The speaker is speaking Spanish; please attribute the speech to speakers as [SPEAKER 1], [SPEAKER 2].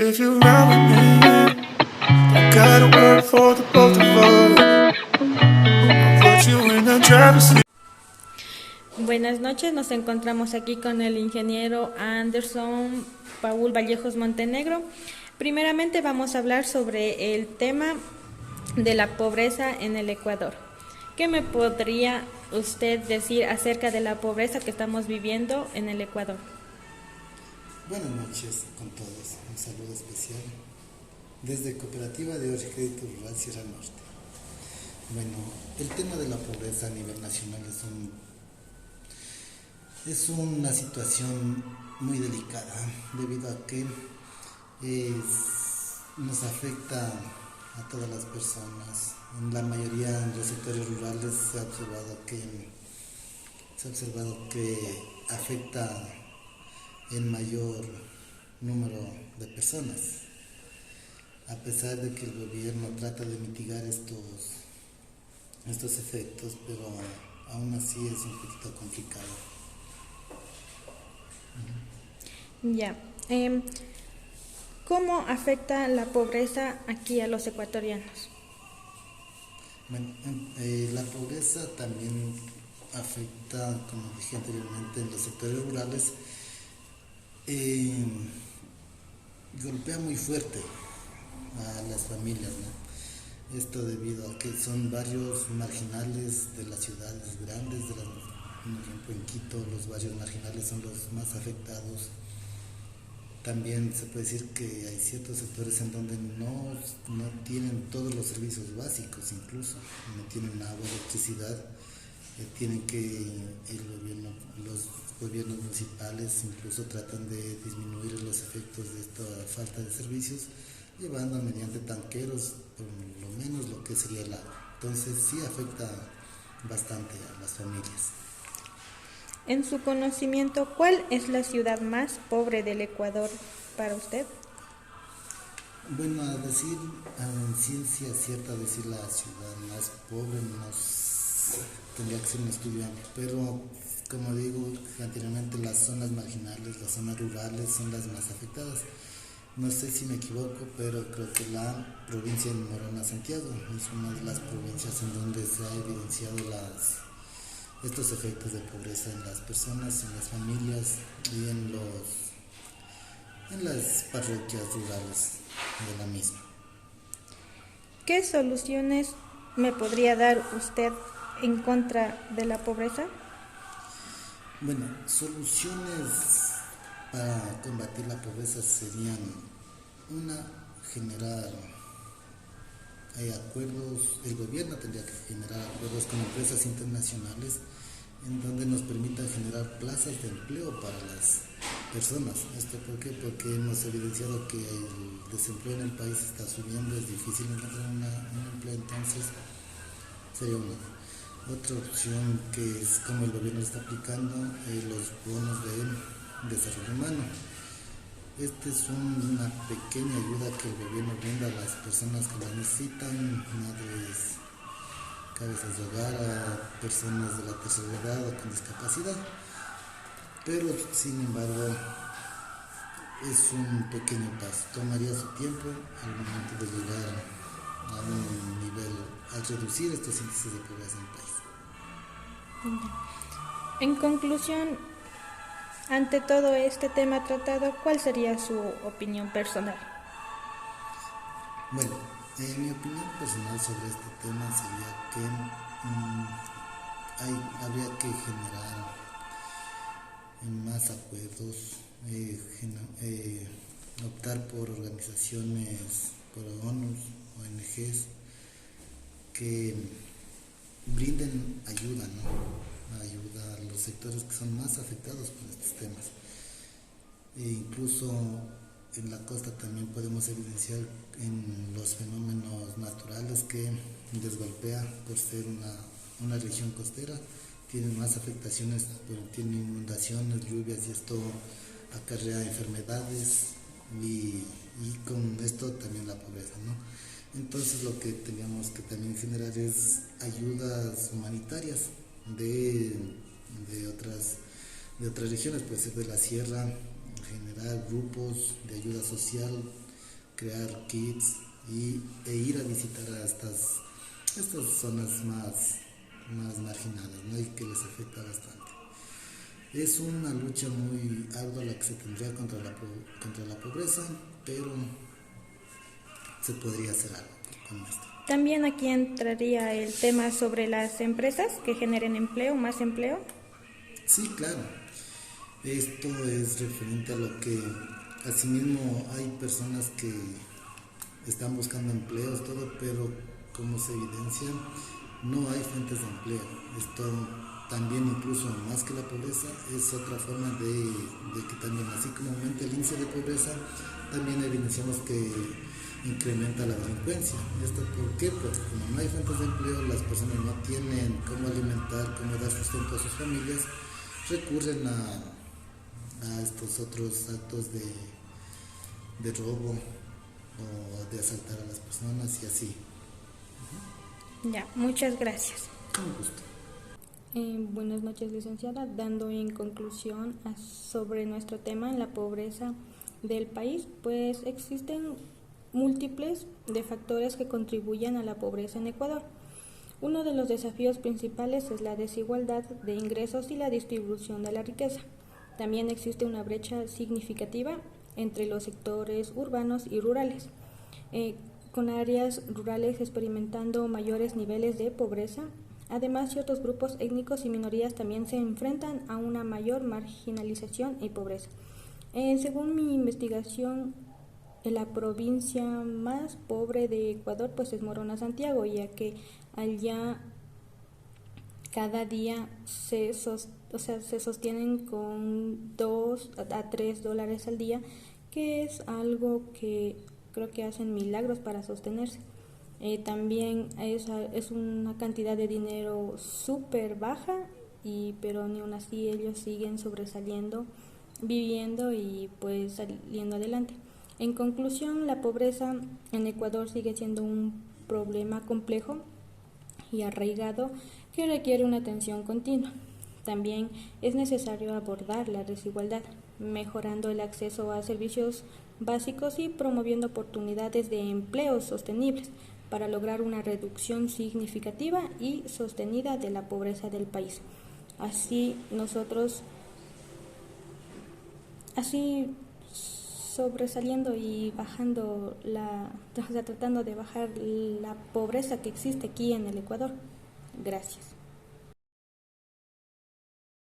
[SPEAKER 1] If you ride with me, you gotta work for the both of us. I'll put you in the driver's seat.
[SPEAKER 2] Buenas noches, nos encontramos aquí con el ingeniero Anderson Paul Vallejos Montenegro. Primeramente vamos a hablar sobre el tema de la pobreza en el Ecuador. ¿Qué me podría usted decir acerca de la pobreza que estamos viviendo en el Ecuador?
[SPEAKER 3] Buenas noches con todos, un saludo especial desde Cooperativa de Ahorro y Crédito Rural Sierra Norte. Bueno, el tema de la pobreza a nivel nacional es una situación muy delicada debido a que nos afecta a todas las personas. En la mayoría de los sectores rurales se ha observado que afecta en mayor número de personas, a pesar de que el gobierno trata de mitigar estos efectos, pero aún así es un poquito complicado.
[SPEAKER 2] Ya. ¿Cómo afecta la pobreza aquí a los ecuatorianos?
[SPEAKER 3] Bueno, la pobreza también afecta, como dije anteriormente, en los sectores rurales. Golpea muy fuerte a las familias, ¿no? Esto debido a que son barrios marginales de las ciudades grandes, por ejemplo en Quito los barrios marginales son los más afectados. También se puede decir que hay ciertos sectores en donde no tienen todos los servicios básicos, incluso no tienen agua, electricidad. Tienen que los gobiernos municipales incluso tratan de disminuir los efectos de esta falta de servicios, llevando mediante tanqueros por lo menos lo que sería el agua. Entonces sí afecta bastante a las familias.
[SPEAKER 2] En su conocimiento, ¿cuál es la ciudad más pobre del Ecuador para usted?
[SPEAKER 3] Bueno, en ciencia cierta decir la ciudad más pobre tendría que ser un estudio amplio, pero como digo anteriormente, las zonas marginales, las zonas rurales son las más afectadas. No sé si me equivoco, pero creo que la provincia de Morona Santiago es una de las provincias en donde se ha evidenciado estos efectos de pobreza en las personas, en las familias y en las parroquias rurales de la misma.
[SPEAKER 2] ¿Qué soluciones me podría dar usted en contra de la pobreza?
[SPEAKER 3] Bueno, soluciones para combatir la pobreza serían generar acuerdos. El gobierno tendría que generar acuerdos con empresas internacionales en donde nos permitan generar plazas de empleo para las personas. ¿Esto por qué? Porque hemos evidenciado que el desempleo en el país está subiendo, es difícil encontrar un empleo, entonces sería una. Otra opción que es como el gobierno está aplicando los bonos de desarrollo humano. Esta es una pequeña ayuda que el gobierno brinda a las personas que la necesitan, madres, cabezas de hogar, a personas de la tercera edad o con discapacidad. Pero sin embargo es un pequeño paso, tomaría su tiempo al momento de llegar a un nivel, a reducir estos índices de pobreza en el país.
[SPEAKER 2] En conclusión, ante todo este tema tratado, ¿cuál sería su opinión personal?
[SPEAKER 3] Bueno, mi opinión personal sobre este tema sería que habría que generar más acuerdos, optar por organizaciones, por ONGs, que brinden ayuda, ¿no? Ayuda a los sectores que son más afectados por estos temas. Incluso en la costa también podemos evidenciar en los fenómenos naturales que les golpea por ser una región costera. Tienen más afectaciones, tienen inundaciones, lluvias, y esto acarrea enfermedades y con esto también la pobreza, ¿no? Entonces lo que tenemos que también generar es ayudas humanitarias de otras regiones, puede ser de la sierra, generar grupos de ayuda social crear kits e ir a visitar a estas zonas más marginadas, ¿no? Y que les afecta bastante. Es una lucha muy ardua la que se tendría contra la pobreza, pero se podría hacer algo con esto.
[SPEAKER 2] También aquí entraría el tema sobre las empresas que generen empleo, más empleo.
[SPEAKER 3] Sí, claro. Esto es referente a lo que, asimismo, hay personas que están buscando empleos, todo, pero como se evidencia, no hay fuentes de empleo. Esto también, incluso más que la pobreza, es otra forma de que también, así como aumenta el índice de pobreza, también evidenciamos que incrementa la delincuencia. ¿Esto por qué? Porque como no hay fuentes de empleo, las personas no tienen cómo alimentar, cómo dar sustento a sus familias, recurren a estos otros actos de robo o de asaltar a las personas y así.
[SPEAKER 2] Ya, muchas gracias.
[SPEAKER 3] Con gusto.
[SPEAKER 2] Buenas noches, licenciada. Dando en conclusión sobre nuestro tema, la pobreza del país, pues existen múltiples de factores que contribuyen a la pobreza en Ecuador. Uno de los desafíos principales es la desigualdad de ingresos y la distribución de la riqueza. También existe una brecha significativa entre los sectores urbanos y rurales, con áreas rurales experimentando mayores niveles de pobreza. Además, ciertos grupos étnicos y minorías también se enfrentan a una mayor marginalización y pobreza. Según mi investigación, la provincia más pobre de Ecuador pues es Morona, Santiago, ya que allá cada día se sostienen con $2 a $3 al día, que es algo que creo que hacen milagros para sostenerse. También es una cantidad de dinero súper baja, pero ni aún así ellos siguen sobresaliendo, viviendo y pues saliendo adelante. En conclusión, la pobreza en Ecuador sigue siendo un problema complejo y arraigado que requiere una atención continua. También es necesario abordar la desigualdad, mejorando el acceso a servicios básicos y promoviendo oportunidades de empleo sostenibles para lograr una reducción significativa y sostenida de la pobreza del país. Así sobresaliendo y bajando tratando de bajar la pobreza que existe aquí en el Ecuador. Gracias.